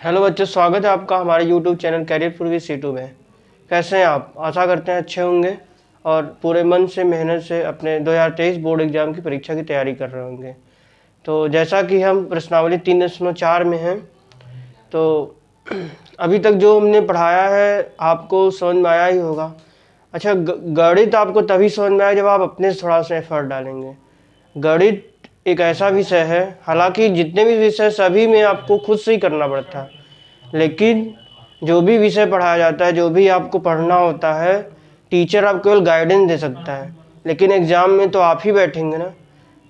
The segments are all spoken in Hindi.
हेलो बच्चों, स्वागत है आपका हमारे YouTube channel career for with C2 में। कैसे हैं आप? आशा करते हैं अच्छे होंगे और पूरे मन से मेहनत से अपने 2023 बोर्ड एग्ज़ाम की परीक्षा की तैयारी कर रहे होंगे। तो जैसा कि हम प्रश्नावली 3.4 में हैं, तो अभी तक जो हमने पढ़ाया है आपको समझ में आया ही होगा। अच्छा, गणित आपको तभी समझ में आया जब आप अपने से थोड़ा सा एफर्ट डालेंगे। गणित एक ऐसा विषय है, हालांकि जितने भी विषय सभी में आपको खुद से ही करना पड़ता है, लेकिन जो भी विषय पढ़ाया जाता है, जो भी आपको पढ़ना होता है, टीचर आपको केवल गाइडेंस दे सकता है, लेकिन एग्ज़ाम में तो आप ही बैठेंगे ना।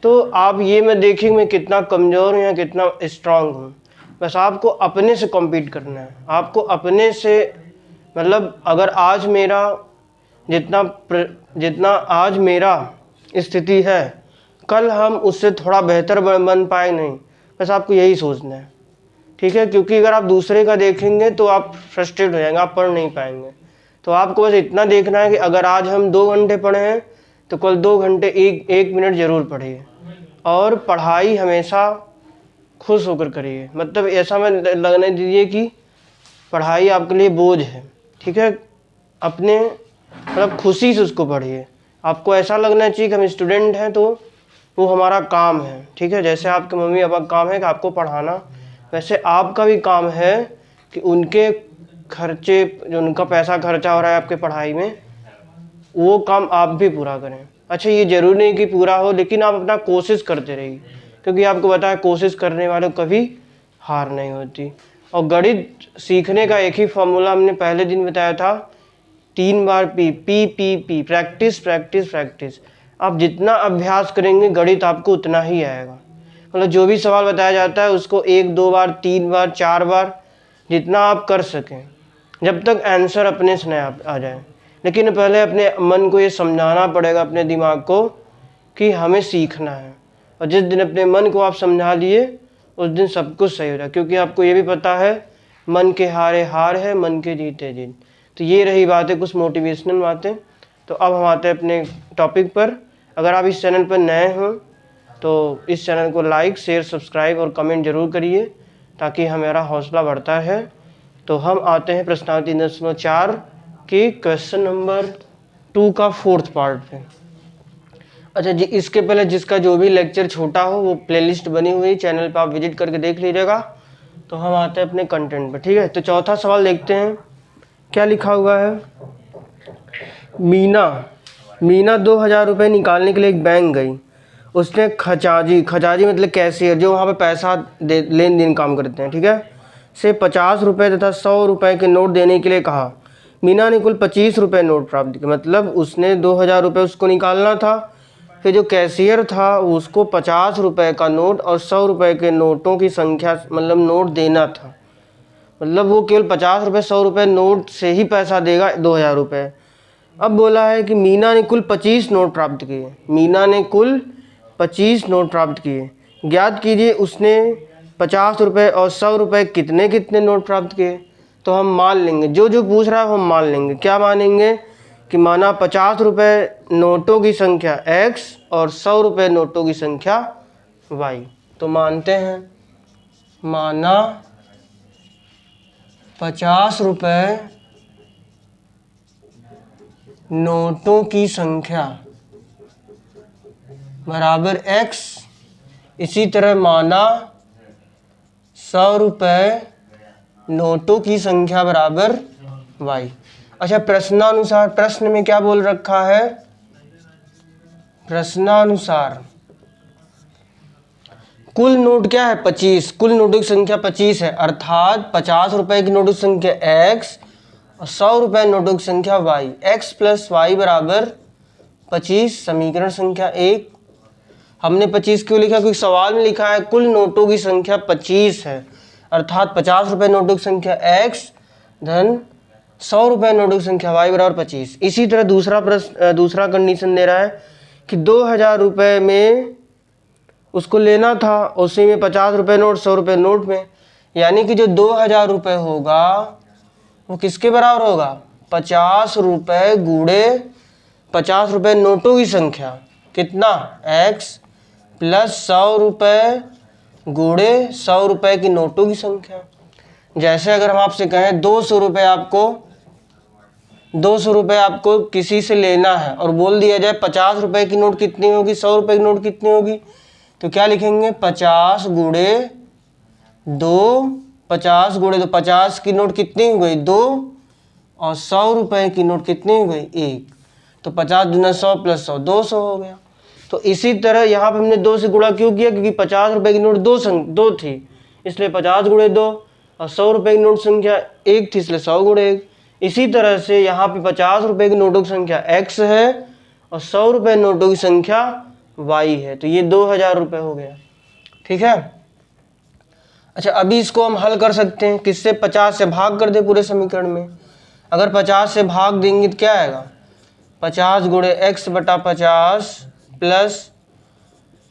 तो आप ये मैं देखेंगे मैं कितना कमज़ोर हूँ या कितना स्ट्रांग हूँ। बस आपको अपने से कम्पीट करना है, आपको अपने से, मतलब अगर आज मेरा जितना आज मेरा स्थिति है, कल हम उससे थोड़ा बेहतर बन पाए नहीं। बस आपको यही सोचना है, ठीक है? क्योंकि अगर आप दूसरे का देखेंगे तो आप फ्रस्ट्रेट हो जाएंगे, आप पढ़ नहीं पाएंगे। तो आपको बस इतना देखना है कि अगर आज हम 2 घंटे पढ़े हैं तो कल 2 घंटे एक मिनट ज़रूर पढ़िए, और पढ़ाई हमेशा खुश होकर करिए। मतलब ऐसा मैं लगने दीजिए कि पढ़ाई आपके लिए बोझ है, ठीक है? अपने मतलब खुशी से उसको पढ़िए। आपको ऐसा लगना चाहिए कि हम स्टूडेंट हैं तो वो हमारा काम है, ठीक है? जैसे आपके मम्मी पापा का काम है कि आपको पढ़ाना, वैसे आपका भी काम है कि उनके खर्चे, जो उनका पैसा खर्चा हो रहा है आपके पढ़ाई में, वो काम आप भी पूरा करें। अच्छा, ये ज़रूरी नहीं कि पूरा हो, लेकिन आप अपना कोशिश करते रहिए, क्योंकि आपको पता है कोशिश करने वालों को कभी हार नहीं होती। और गणित सीखने का एक ही फॉर्मूला हमने पहले दिन बताया था, 3 बार पी, प्रैक्टिस प्रैक्टिस प्रैक्टिस। आप जितना अभ्यास करेंगे गणित आपको उतना ही आएगा। मतलब जो भी सवाल बताया जाता है उसको 1-2 बार, 3 बार, 4 बार, जितना आप कर सकें, जब तक आंसर अपने से नहीं आ जाए। लेकिन पहले अपने मन को ये समझाना पड़ेगा, अपने दिमाग को, कि हमें सीखना है। और जिस दिन अपने मन को आप समझा लिए उस दिन सब कुछ सही हो जाए, क्योंकि आपको ये भी पता है मन के हारे हार है, मन के जीते जीत। तो ये रही बातें, कुछ मोटिवेशनल बातें। तो अब हम आते हैं अपने टॉपिक पर। अगर आप इस चैनल पर नए हों तो इस चैनल को लाइक, शेयर, सब्सक्राइब और कमेंट जरूर करिए, ताकि हमारा हौसला बढ़ता है। तो हम आते हैं प्रश्नावली 3.4 के क्वेश्चन नंबर 2 का 4th पार्ट पे। अच्छा जी, इसके पहले जिसका जो भी लेक्चर छोटा हो वो प्लेलिस्ट बनी हुई चैनल पे आप विजिट करके देख लीजिएगा। तो हम आते हैं अपने कंटेंट पर, ठीक है? तो चौथा सवाल देखते हैं क्या लिखा हुआ है। मीना 2000 रुपये निकालने के लिए एक बैंक गई। उसने खजांची मतलब कैशियर, जो वहाँ पे पैसा लेन देन काम करते हैं, ठीक है, से 50 रुपये तथा 100 रुपये के नोट देने के लिए कहा। मीना ने कुल 25 रुपये नोट प्राप्त किए। मतलब उसने 2000 रुपये उसको निकालना था, फिर जो कैशियर था उसको 50 रुपये का नोट और 100 रुपये के नोटों की संख्या, मतलब नोट देना था। मतलब वो केवल 50 रुपये 100 रुपये नोट से ही पैसा देगा 2000 रुपये। अब बोला है कि मीना ने कुल 25 नोट प्राप्त किए। मीना ने कुल 25 नोट प्राप्त किए। ज्ञात कीजिए उसने 50 रुपये और 100 रुपये कितने कितने नोट प्राप्त किए। तो हम मान लेंगे, जो जो पूछ रहा है हम मान लेंगे। क्या मानेंगे? कि माना 50 रुपये नोटों की संख्या x और 100 रुपये नोटों की संख्या y। तो मानते हैं, माना 50 रुपये नोटों की संख्या बराबर x, इसी तरह माना 100 रुपये नोटों की संख्या बराबर y। अच्छा, प्रश्नानुसार, प्रश्न में क्या बोल रखा है? प्रश्नानुसार कुल नोट क्या है? 25। कुल नोटों की संख्या 25 है, अर्थात 50 रुपए की नोटों की संख्या x और 100 रुपए नोटों की संख्या y। x प्लस वाई बराबर 25। समीकरण संख्या 1। हमने 25 क्यों लिखा? क्योंकि सवाल में लिखा है कुल नोटों की संख्या 25 है, अर्थात 50 रुपए नोटों की संख्या x धन 100 रुपए नोटों की संख्या y बराबर 25। इसी तरह दूसरा कंडीशन दे रहा है कि 2000 रुपये में उसको लेना था, उसी में 50 रुपये नोट, 100 रुपये नोट में, यानी कि जो 2000 रुपये होगा वो किसके बराबर होगा? 50 रुपये गुणे 50 रुपये नोटों की संख्या, कितना? x प्लस 100 रुपये गुणे 100 रुपये की नोटों की संख्या। जैसे अगर हम आपसे कहें 200 रुपये आपको किसी से लेना है और बोल दिया जाए 50 रुपए की नोट कितनी होगी, 100 रुपए की नोट कितनी होगी, तो क्या लिखेंगे 50 गुणे 2, 50 गुणे 2, 50 की नोट कितनी हो गई 2 और 100 रुपए की नोट कितनी हो गई 1, तो 50 दूना 100 प्लस 100 200 हो गया। तो इसी तरह यहाँ पे हमने 2 से गुणा क्यों किया, क्योंकि 50 रुपए की नोट दो थी, इसलिए 50 गुणे 2 और 100 रुपए की नोट संख्या 1 थी, इसलिए 100 गुणे 1। इसी तरह से यहाँ पे 50 रुपए की नोटों की संख्या x है और 100 रुपए नोटों की संख्या y है, तो ये 2000 रुपये हो गया। ठीक है। अच्छा, अभी इसको हम हल कर सकते हैं किससे, 50 से भाग कर दे पूरे समीकरण में। अगर 50 से भाग देंगे तो क्या आएगा, 50 गुणे x बटा 50 प्लस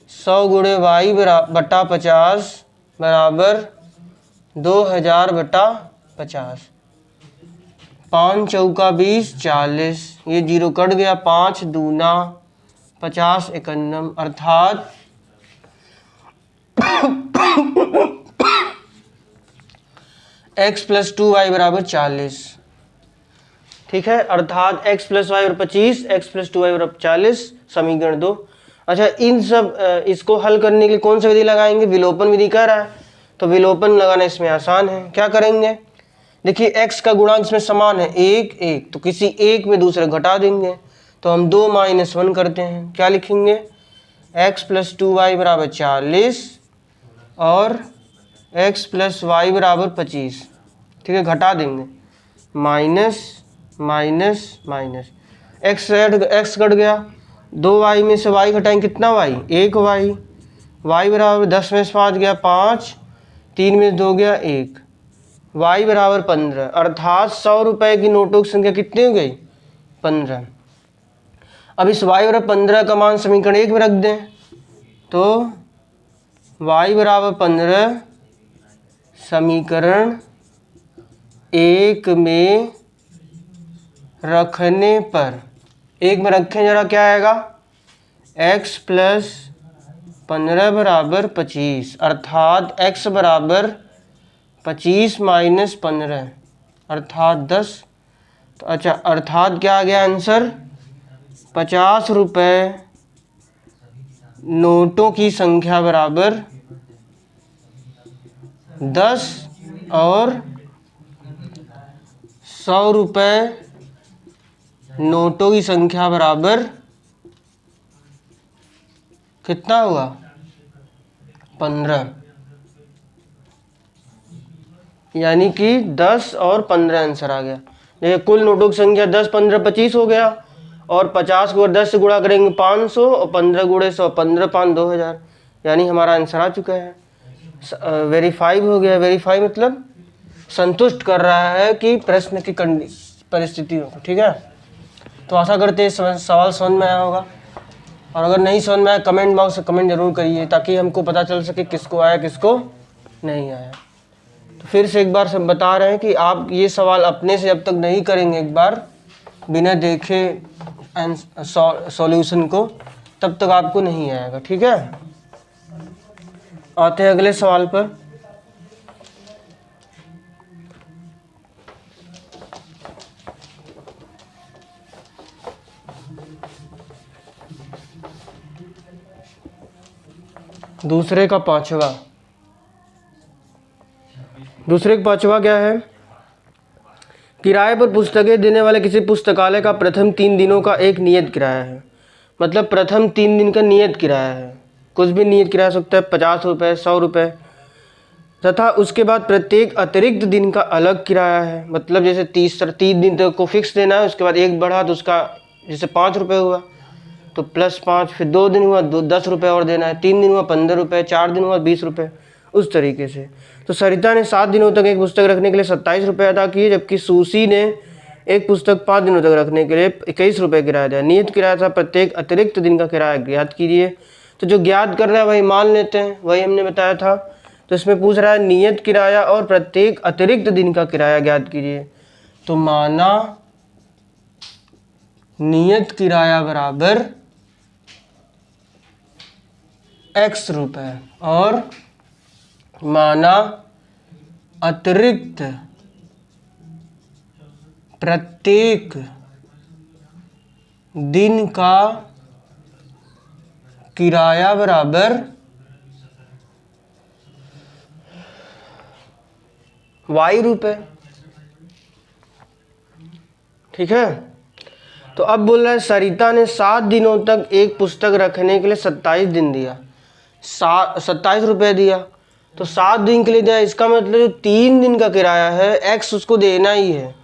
100 गुणे y बटा 50 बराबर 2000 बटा 50। 5 चौका 20 40, ये 0 कट गया, 5 दूना 50 51, अर्थात x प्लस 2y बराबर 40। ठीक है, अर्थात x प्लस वाई बराबर 25, x प्लस 2y बराबर 40, समीकरण 2। अच्छा, इन सब इसको हल करने के लिए कौन सा विधि लगाएंगे, विलोपन विधि कह रहा है, तो विलोपन लगाना इसमें आसान है। क्या करेंगे, देखिए x का गुणांक इसमें समान है 1 1, तो किसी एक में दूसरे घटा देंगे, तो हम 2 - 1 करते हैं। क्या लिखेंगे, x प्लस 2y बराबर 40 और x प्लस वाई बराबर 25। ठीक है, घटा देंगे, minus minus minus, x cut गया, 2y में से y घटाएंगे, कितना y 1y, y बराबर 10 में से 5 गया 5, 3 में से 2 गया 1, y बराबर 15, अर्थात 100 रुपए की नोटों की संख्या कितनी हो गई 15। अब इस y बराबर 15 का मान समीकरण 1 में रख दें, तो y बराबर 15 समीकरण 1 में रखने पर, 1 में रखें जरा, क्या आएगा, x प्लस 15 बराबर 25, अर्थात x बराबर 25 माइनस 15 अर्थात 10। तो अच्छा, अर्थात क्या आ गया आंसर, 50 रुपये नोटों की संख्या बराबर 10 और 100 रुपये नोटों की संख्या बराबर कितना हुआ 15, यानी कि 10 और 15 आंसर आ गया। देखिए, कुल नोटों की संख्या 10 15 25 हो गया, और 50 को 10 से गुणा करेंगे 500 और 15 गुणे 100, 15 5 2000, यानी हमारा आंसर आ चुका है, वेरीफाई हो गया। वेरीफाई मतलब संतुष्ट कर रहा है कि प्रश्न की परिस्थितियों को। ठीक है, तो आशा करते हैं सवाल समझ में आया होगा, और अगर नहीं समझ में आया कमेंट बॉक्स में कमेंट जरूर करिए, ताकि हमको पता चल सके किसको आया किसको नहीं आया। तो फिर से एक बार सब बता रहे हैं कि आप ये सवाल अपने से जब तक नहीं करेंगे एक बार बिना देखे सॉल्यूशन को, तब तक आपको नहीं आएगा। ठीक है, आते हैं अगले सवाल पर। दूसरे का पांचवा क्या है, किराए पर पुस्तकें देने वाले किसी पुस्तकालय का प्रथम 3 दिनों का एक नियत किराया है। मतलब प्रथम 3 दिन का नियत किराया है, कुछ भी नियत किराया सकता है, 50 रुपये 100 रुपये, तथा उसके बाद प्रत्येक अतिरिक्त दिन का अलग किराया है। मतलब जैसे 3 दिन तक को फिक्स देना है, उसके बाद एक बढ़ा तो उसका जैसे 5 रुपये हुआ तो प्लस 5, फिर 2 दिन हुआ 10 रुपये और देना है, 3 दिन हुआ 15 रुपये, 4 दिन हुआ 20 रुपये, उस तरीके से। तो सरिता ने 7 दिनों तक एक पुस्तक रखने के लिए 27 रुपये अदा किए, जबकि सुशी ने एक पुस्तक 5 दिनों तक रखने के लिए 21 रुपये किराया दिया। नियत किराया था, प्रत्येक अतिरिक्त दिन का किराया ज्ञात कीजिए। तो जो ज्ञात कर रहा है वही मान लेते हैं, वही हमने बताया था। तो इसमें पूछ रहा है नियत किराया और प्रत्येक अतिरिक्त दिन का किराया ज्ञात कीजिए। तो माना नियत किराया बराबर x रुपये और माना अतिरिक्त प्रत्येक दिन का किराया बराबर y रुपए। ठीक है। तो अब बोल रहा है सरिता ने 7 दिनों तक एक पुस्तक रखने के लिए 27 दिन दिया, 27 रुपये दिया। तो 7 दिन के लिए दिया, इसका मतलब जो 3 दिन का किराया है x उसको देना ही है।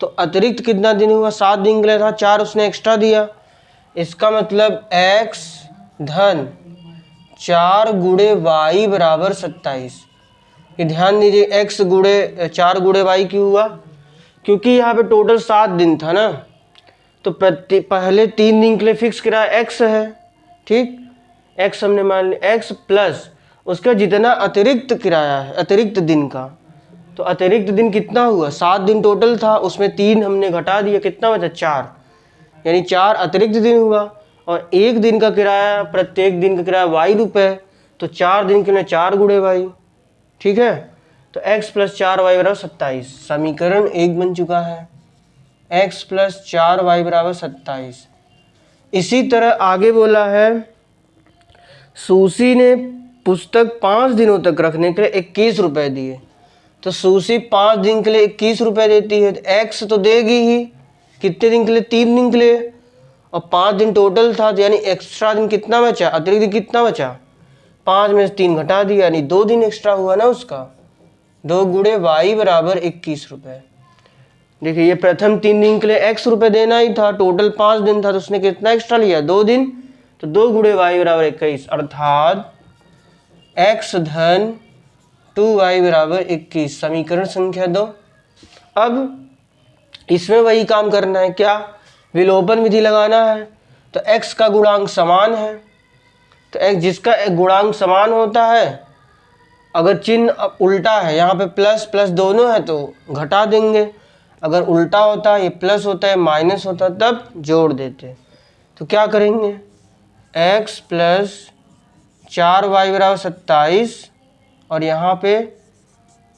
तो अतिरिक्त कितना दिन हुआ, 7 दिन के लिए था, 4 उसने एक्स्ट्रा दिया। इसका मतलब x धन 4 गुणे y बराबर 27। ये ध्यान दीजिए, x गुणे 4 गुणे y क्यों हुआ, क्योंकि यहाँ पे टोटल 7 दिन था ना। तो पहले 3 दिन के लिए फिक्स किराया x है, ठीक। x हमने मान लिया, x प्लस उसका जितना अतिरिक्त किराया है अतिरिक्त दिन का। तो अतिरिक्त दिन कितना हुआ, 7 दिन टोटल था, उसमें 3 हमने घटा दिया, कितना बचा 4, यानी 4 अतिरिक्त दिन हुआ। और 1 दिन का किराया, प्रत्येक दिन का किराया y रुपए, तो 4 दिन के लिए 4 गुणे y। ठीक है। तो x प्लस 4y बराबर 27, समीकरण 1 बन चुका है। x प्लस 4y बराबर 27। इसी तरह आगे बोला है सुशी ने पुस्तक 5 दिनों तक रखने के लिए 21 रुपए दिए। तो सुशी 5 दिन के लिए 21 रुपए देती है, तो x तो देगी ही, कितने दिन के लिए, 3 दिन के लिए, और 5 दिन टोटल था, तो यानी एक्स्ट्रा दिन कितना बचा, अतिरिक्त दिन कितना बचा, 5 में से 3 घटा दिया, यानी 2 दिन एक्स्ट्रा हुआ ना उसका। 2 गुणे y बराबर 21 रुपए। देखिए ये प्रथम 3 दिन के लिए x रुपए देना ही था, टोटल 5 दिन था, तो उसने कितना एक्स्ट्रा लिया, 2 दिन। तो 2 गुणे y बराबर 21, अर्थात x धन 2y बराबर 21, समीकरण संख्या 2। अब इसमें वही काम करना है, क्या, विलोपन विधि लगाना है। तो x का गुणांक समान है, तो x जिसका गुणांक समान होता है, अगर चिन्ह उल्टा है, यहाँ पे प्लस प्लस दोनों है तो घटा देंगे, अगर उल्टा होता है, ये प्लस होता है माइनस होता है, तब जोड़ देते। तो क्या करेंगे, x प्लस 4y बराबर 27, और यहाँ पे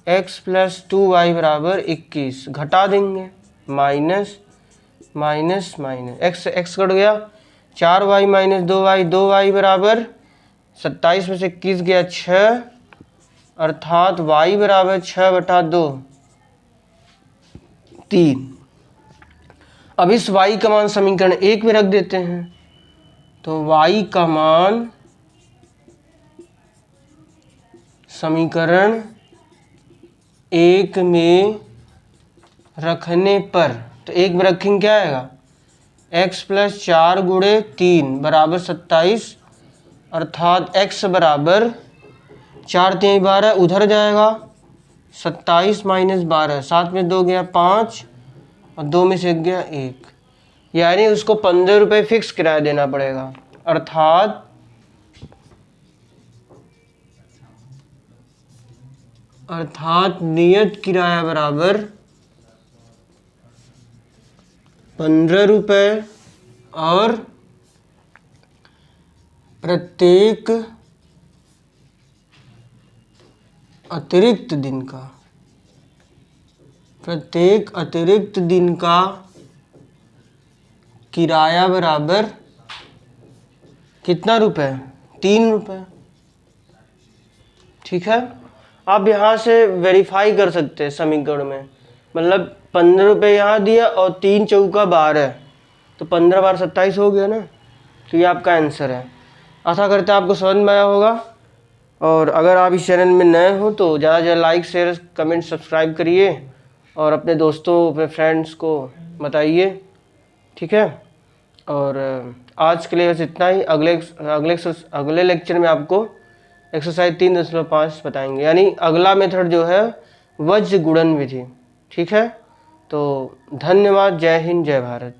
x प्लस 2y बराबर 21, घटा देंगे, minus minus minus, x cut गया, 4y माइनस 2y, 2y बराबर 27 में से 21 गया 6, अर्थात y बराबर 6/2, 3। अब इस y का मान समीकरण 1 में रख देते हैं। तो y का मान समीकरण 1 में रखने पर, तो 1 में रखेंगे क्या आएगा, x प्लस 4 गुणे 3 बराबर 27, अर्थात x बराबर 4 3 12, उधर जाएगा 27 माइनस 12, 7 में 2 गया 5, और 2 में से 1 गया 1, यानी उसको 15 रुपये फिक्स किराया देना पड़ेगा। अर्थात नियत किराया बराबर 15 रुपये, और प्रत्येक अतिरिक्त दिन का किराया बराबर कितना रुपए, 3 रुपये। ठीक है। आप यहाँ से वेरीफाई कर सकते हैं समीकरण में, मतलब 15 रुपये यहाँ दिया और 3 चौका 12, तो 15 बार 27 हो गया ना। तो ये आपका आंसर है। आशा करते हैं आपको समझ में आया होगा, और अगर आप इस चैनल में नए हो तो ज़्यादा से ज़्यादा लाइक शेयर कमेंट सब्सक्राइब करिए, और अपने दोस्तों अपने फ्रेंड्स को बताइए। ठीक है। और आज के लिए बस इतना ही। अगले लेक्चर में आपको एक्सरसाइज 3.5 बताएंगे, यानी अगला मेथड जो है वज्र गुणन विधि। ठीक है। तो धन्यवाद, जय हिंद, जय भारत।